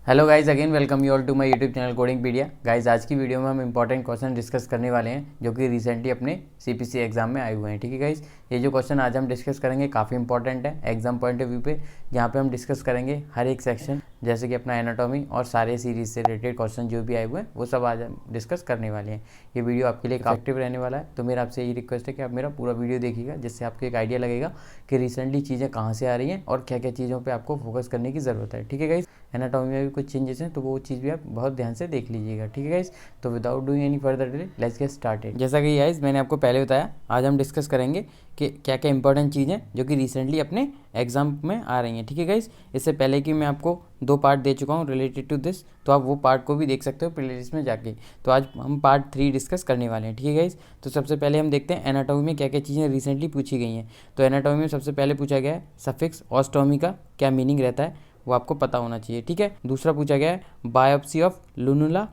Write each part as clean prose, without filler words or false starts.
Hello guys, again welcome you all to my YouTube channel Codingpedia. Guys आज की video में हम important question discuss करने वाले हैं जो कि रिसेंटली अपने सीपीसी एग्जाम में आए हुए हैं। ठीक है गाइज, ये जो क्वेश्चन आज हम डिस्कस करेंगे काफ़ी इंपॉर्टेंट है एग्जाम पॉइंट ऑफ व्यू पे, जहाँ पे हम डिस्कस करेंगे हर एक सेक्शन, जैसे कि अपना एनाटॉमी और सारे सीरीज से रिलेटेड क्वेश्चन जो भी आए हुए हैं वो सब आज हम डिस्कस करने वाले हैं। ये वीडियो आपके लिए इफेक्टिव रहने वाला है, तो मेरा आपसे यही रिक्वेस्ट है कि आप मेरा पूरा वीडियो देखिएगा, जिससे आपको एक आइडिया लगेगा कि रिसेंटली चीज़ें कहाँ से आ रही हैं और क्या क्या चीज़ों पर आपको फोकस करने की ज़रूरत है। ठीक है गाइज, एनाटॉमी में भी कुछ चेंजेस हैं तो वो चीज़ भी आप बहुत ध्यान से देख लीजिएगा। ठीक है गाइज, तो without doing any further delay let's get started. जैसा कि गाइज मैंने आपको पहले बताया, आज हम डिस्कस करेंगे कि क्या क्या इंपॉर्टेंट चीज़ें जो कि रिसेंटली अपने एग्जाम में आ रही हैं। ठीक है गाइज, इससे पहले कि मैं आपको 2 पार्ट दे चुका हूँ रिलेटेड टू दिस, तो आप वो पार्ट को भी देख सकते हो प्लेलिस्ट में जाके। तो आज हम पार्ट 3 डिस्कस करने वाले हैं। ठीक है गाइज, तो सबसे पहले हम देखते हैं एनाटॉमी में क्या क्या चीज़ें रिसेंटली पूछी गई हैं। तो एनाटॉमी में सबसे पहले पूछा गया है सफिक्स ऑस्टोमी का क्या मीनिंग रहता है, वो आपको पता होना चाहिए। ठीक है, दूसरा पूछा गया है biopsy of lunula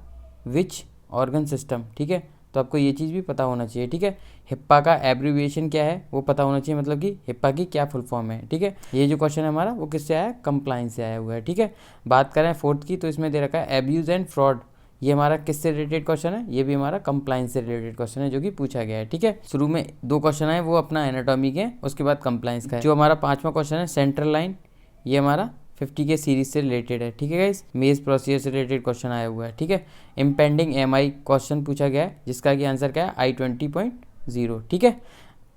which organ system. ठीक है, तो आपको ये चीज़ भी पता होना चाहिए। ठीक है, हिप्पा का एब्रीविएशन क्या है वो पता होना चाहिए, मतलब कि हिप्पा की क्या फुल फॉर्म है। ठीक है, ये जो क्वेश्चन है हमारा वो किससे आया है, कंप्लायंस से आया हुआ है। ठीक है, बात करें फोर्थ की, तो इसमें दे रखा है एब्यूज एंड फ्रॉड, ये हमारा किससे रिलेटेड क्वेश्चन है, ये भी हमारा कंप्लायंस से रिलेटेड क्वेश्चन है जो कि पूछा गया है। ठीक है, शुरू में 2 क्वेश्चन है वो अपना एनाटॉमी के, उसके बाद कंप्लायंस का है। जो हमारा 5वां क्वेश्चन है सेंट्रल लाइन, ये हमारा 50 के सीरीज से रिलेटेड है। ठीक है गाइस, मेज प्रोसीजर से रिलेटेड क्वेश्चन आया हुआ है। ठीक है, इम्पेंडिंग एमआई क्वेश्चन पूछा गया है, जिसका कि आंसर क्या है I20.0। ठीक है,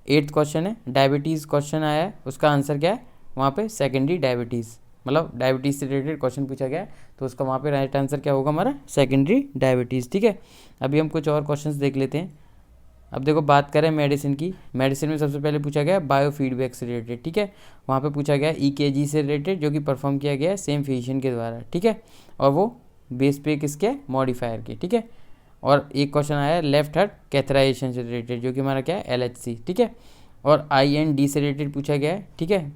8th क्वेश्चन है डायबिटीज़ क्वेश्चन आया है, उसका आंसर क्या है वहाँ पे सेकेंडरी डायबिटीज़, मतलब डायबिटीज़ से रिलेटेड क्वेश्चन पूछा गया है, तो उसका वहाँ पे राइट आंसर क्या होगा हमारा सेकेंडरी डायबिटीज़। ठीक है, अभी हम कुछ और क्वेश्चन देख लेते हैं। अब देखो बात करें मेडिसिन की, मेडिसिन में सबसे पहले पूछा गया बायो फीडबैक से रिलेटेड। ठीक है, वहाँ पे पूछा गया ईकेजी से रिलेटेड, जो कि परफॉर्म किया गया है सेम फिजिशियन के द्वारा। ठीक है, और वो बेस पे किसके, मॉडिफायर के। ठीक है, और एक क्वेश्चन आया है लेफ्ट हार्ट कैथराइजेशन से रिलेटेड, जो कि हमारा क्या है LHC। ठीक है, और IND से रिलेटेड पूछा गया है। ठीक है,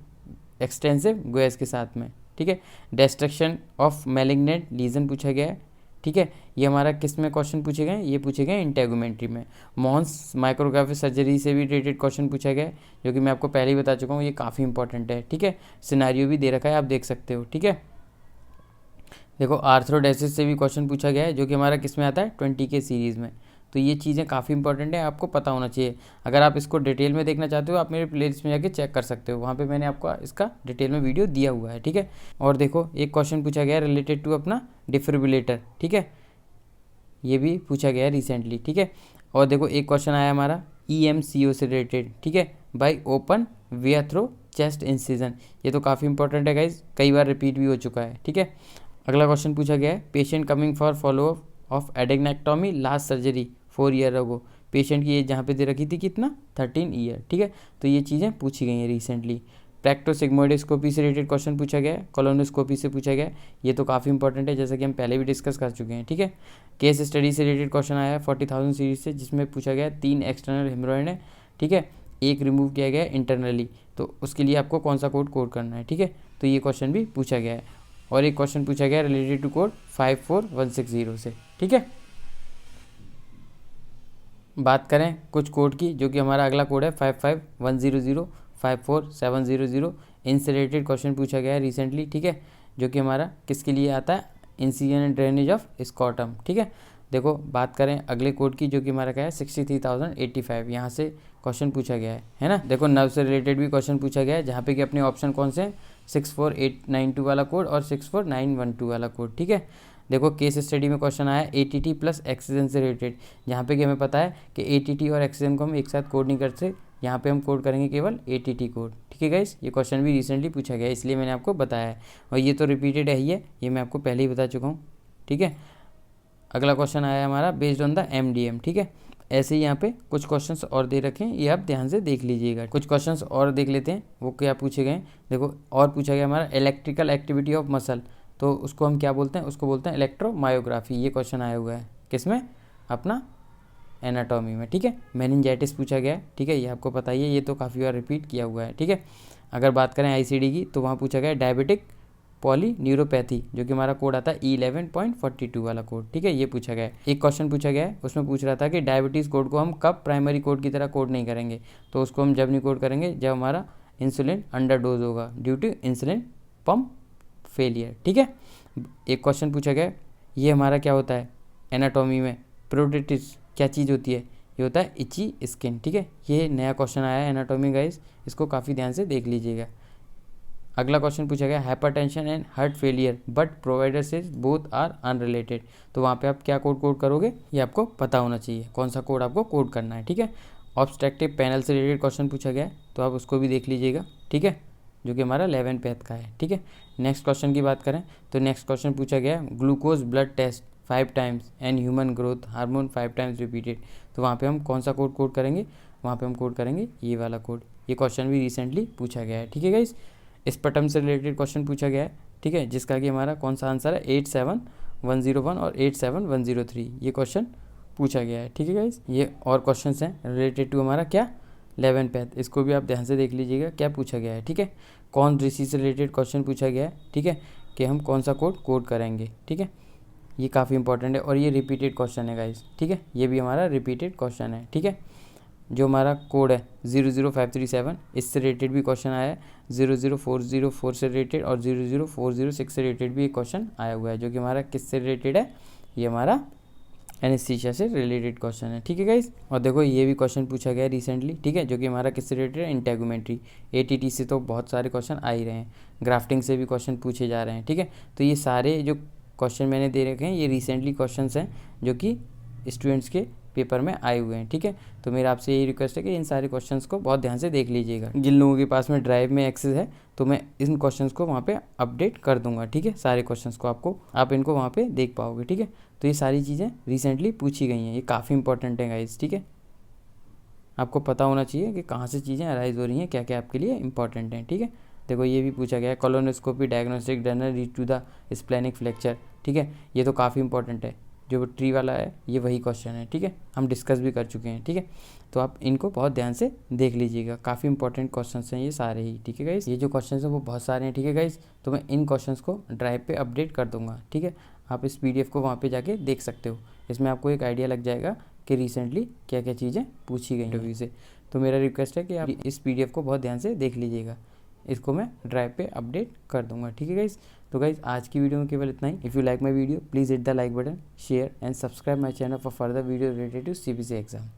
एक्सटेंसिव गोएस के साथ में। ठीक है, डिस्ट्रक्शन ऑफ मैलिग्नेंट लीजन पूछा गया है। ठीक है, ये हमारा किस में क्वेश्चन पूछे गए, ये पूछे गए इंटेगुमेंट्री में। मोहन्स माइक्रोग्राफी सर्जरी से भी रिलेटेड क्वेश्चन पूछा गया है, जो कि मैं आपको पहले ही बता चुका हूँ, ये काफ़ी इंपॉर्टेंट है। ठीक है, सिनारियो भी दे रखा है, आप देख सकते हो। ठीक है, देखो आर्थ्रोडेसिस से भी क्वेश्चन पूछा गया है, जो कि हमारा किस में आता है 20 के सीरीज़ में। तो ये चीज़ें काफ़ी इंपॉर्टेंट है, आपको पता होना चाहिए। अगर आप इसको डिटेल में देखना चाहते हो, आप मेरे प्लेलिस्ट में जाके चेक कर सकते हो, वहाँ पे मैंने आपको इसका डिटेल में वीडियो दिया हुआ है। ठीक है, और देखो एक क्वेश्चन पूछा गया है रिलेटेड टू अपना डिफिब्रिलेटर। ठीक है, ये भी पूछा गया है रिसेंटली। ठीक है, और देखो एक क्वेश्चन आया हमारा EMCO से रिलेटेड। ठीक है, by open where through chest incision, ये तो काफ़ी इंपॉर्टेंट है गाइज, कई बार रिपीट भी हो चुका है। ठीक है, अगला क्वेश्चन पूछा गया है patient coming for follow up of adrenalectomy last surgery 4 year ago, patient की एज जहाँ पे दे रखी थी कितना 13 ईयर। ठीक है, तो ये चीज़ें पूछी गई हैं रिसेंटली। प्रैक्टोसिग्मोइडोस्कोपी से रिलेटेड क्वेश्चन पूछा गया है, कोलोनोस्कोपी से पूछा गया है, ये तो काफ़ी इंपॉर्टेंट है, जैसा कि हम पहले भी डिस्कस कर चुके हैं। ठीक है, केस स्टडी से रिलेटेड क्वेश्चन आया है 40,000 सीरीज से, जिसमें पूछा गया है 3 एक्सटर्नल हेमरॉइड है। ठीक है, एक रिमूव किया गया है इंटरनली, तो उसके लिए आपको कौन सा कोड करना है। ठीक है, तो ये क्वेश्चन भी पूछा गया है, और एक क्वेश्चन पूछा गया रिलेटेड टू कोड 54160 से। ठीक है, बात करें कुछ कोड की, जो कि हमारा अगला कोड है 55100 54700, इनसे रिलेटेड क्वेश्चन पूछा गया है रिसेंटली। ठीक है, जो कि हमारा किसके लिए आता है, incision and drainage of scrotum. ठीक है, देखो बात करें अगले कोड की, जो कि हमारा क्या है 63,085, यहाँ से क्वेश्चन पूछा गया है ना। देखो नर्व से रिलेटेड भी क्वेश्चन पूछा गया है, जहाँ पे कि अपने ऑप्शन कौन से 64892 वाला कोड और 64912 वाला कोड। ठीक है, देखो केस स्टडी में क्वेश्चन आया ATT प्लस एक्सीजन से रिलेटेड, जहाँ पे कि हमें पता है कि ATT और एक्सीजन को हम एक साथ कोड नहीं कर सकते, यहाँ पे हम कोड करेंगे केवल ATT कोड। ठीक है गाइस, ये क्वेश्चन भी रिसेंटली पूछा गया है, इसलिए मैंने आपको बताया है, और ये तो रिपीटेड है ही है, ये मैं आपको पहले ही बता चुका हूँ। ठीक है, अगला क्वेश्चन आया हमारा बेस्ड ऑन द MDM। ठीक है, ऐसे ही यहाँ पे कुछ क्वेश्चंस और दे रखे हैं, ये आप ध्यान से देख लीजिएगा। कुछ क्वेश्चंस और देख लेते हैं, वो क्या पूछे गए। देखो और पूछा गया हमारा इलेक्ट्रिकल एक्टिविटी ऑफ मसल, तो उसको हम क्या बोलते हैं, उसको बोलते हैं इलेक्ट्रोमायोग्राफी। ये क्वेश्चन आया हुआ है किसमें, अपना एनाटॉमी में। ठीक है, मेनिंजाइटिस पूछा गया है। ठीक है, ये आपको पता ही है, ये तो काफ़ी बार रिपीट किया हुआ है। ठीक है, अगर बात करें ICD की, तो वहाँ पूछा गया डायबिटिक पॉली न्यूरोपैथी, जो कि हमारा कोड आता है E11.42 वाला कोड। ठीक है, ये पूछा गया है। एक क्वेश्चन पूछा गया है, उसमें पूछ रहा था कि डायबिटीज़ कोड को हम कब प्राइमरी कोड की तरह कोड नहीं करेंगे, तो उसको हम जब नहीं कोड करेंगे जब हमारा इंसुलिन अंडर डोज होगा due to insulin pump failure. ठीक है, एक क्वेश्चन पूछा गया ये हमारा क्या होता है एनाटॉमी में, प्रोडेटिस क्या चीज़ होती है, ये होता है इची स्किन। ठीक है, ये नया क्वेश्चन आया है एनाटॉमी गाइस, इसको काफ़ी ध्यान से देख लीजिएगा। अगला क्वेश्चन पूछा गया hypertension and heart failure but provider says both are unrelated. तो वहाँ पे आप क्या कोड करोगे ये आपको पता होना चाहिए, कौन सा कोड आपको कोड करना है। ठीक है, ऑब्स्ट्रक्टिव पैनल से रिलेटेड क्वेश्चन पूछा गया है तो आप उसको भी देख लीजिएगा। ठीक है, जो कि हमारा 11 पैथ का है। ठीक है, नेक्स्ट क्वेश्चन की बात करें तो नेक्स्ट क्वेश्चन पूछा गया है glucose blood test 5 times and human growth hormone 5 times repeated. तो वहाँ पे हम कौन सा कोड करेंगे, वहाँ पे हम कोड करेंगे ये वाला कोड। ये क्वेश्चन भी रिसेंटली पूछा गया है। ठीक है गाइस, स्पटम से रिलेटेड क्वेश्चन पूछा गया है। ठीक है, जिसका कि हमारा कौन सा आंसर है 87101 और 87103 ये क्वेश्चन पूछा गया है। ठीक है गाइस, ये और क्वेश्चन हैं रिलेटेड टू हमारा क्या 11 पैथ, इसको भी आप ध्यान से देख लीजिएगा क्या पूछा गया है। ठीक है, कौन ऋषि से रिलेटेड क्वेश्चन पूछा गया है। ठीक है, कि हम कौन सा कोड करेंगे। ठीक है, ये काफ़ी इंपॉर्टेंट है और ये रिपीटेड क्वेश्चन है गाइस। ठीक है, ये भी हमारा रिपीटेड क्वेश्चन है। ठीक है, जो हमारा कोड है 00537 इससे रिलेटेड भी क्वेश्चन आया है, 00404 से रिलेटेड और 00406 से रिलेटेड भी एक क्वेश्चन आया हुआ है, जो कि हमारा किससे रिलेटेड है, ये हमारा एनेस्थीसिया से रिलेटेड क्वेश्चन है। ठीक है गाइस, और देखो ये भी क्वेश्चन पूछा गया है रिसेंटली। ठीक है, जो कि हमारा किससे रिलेटेड है, इंटेगुमेंट्री। एटीटी से तो बहुत सारे क्वेश्चन आ ही रहे हैं, ग्राफ्टिंग से भी क्वेश्चन पूछे जा रहे हैं। ठीक है, तो ये सारे जो क्वेश्चन मैंने दे रखे हैं ये रिसेंटली क्वेश्चन हैं जो कि स्टूडेंट्स के पेपर में आए हुए हैं। ठीक है, तो मेरा आपसे यही रिक्वेस्ट है कि इन सारे क्वेश्चंस को बहुत ध्यान से देख लीजिएगा। जिन लोगों के पास में ड्राइव में एक्सेस है तो मैं इन क्वेश्चंस को वहाँ पे अपडेट कर दूंगा। ठीक है, सारे क्वेश्चंस को आप इनको वहाँ पे देख पाओगे। ठीक है, तो ये सारी चीज़ें रिसेंटली पूछी गई हैं, ये काफ़ी इंपॉर्टेंट है गाइस। ठीक है, आपको पता होना चाहिए कि कहाँ से चीज़ें अराइज हो रही हैं, क्या क्या आपके लिए इंपॉर्टेंट हैं। ठीक है, देखो ये भी पूछा गया है कोलोनोस्कोपी डायग्नोस्टिक डनर read to the splenic flexure. ठीक है, ये तो काफ़ी इंपॉर्टेंट है, जो ट्री वाला है ये वही क्वेश्चन है। ठीक है, हम डिस्कस भी कर चुके हैं। ठीक है, तो आप इनको बहुत ध्यान से देख लीजिएगा, काफ़ी इंपॉर्टेंट क्वेश्चन हैं ये सारे ही। ठीक है गाइस, ये जो क्वेश्चन हैं वो बहुत सारे हैं। ठीक है गाइस, तो मैं इन क्वेश्चन को ड्राइव पे अपडेट कर दूंगा। ठीक है, आप इस PDF को वहाँ पे जाके देख सकते हो, इसमें आपको एक आइडिया लग जाएगा कि रिसेंटली क्या क्या चीज़ें पूछी गई इंटरव्यू से। तो मेरा रिक्वेस्ट है कि आप इस PDF को बहुत ध्यान से देख लीजिएगा, इसको मैं ड्राइव पे अपडेट कर दूंगा। ठीक है गाइस, तो गाइस आज की वीडियो में केवल इतना ही। If you like my video please hit the like button, share and subscribe my channel for further video related to CPC exam.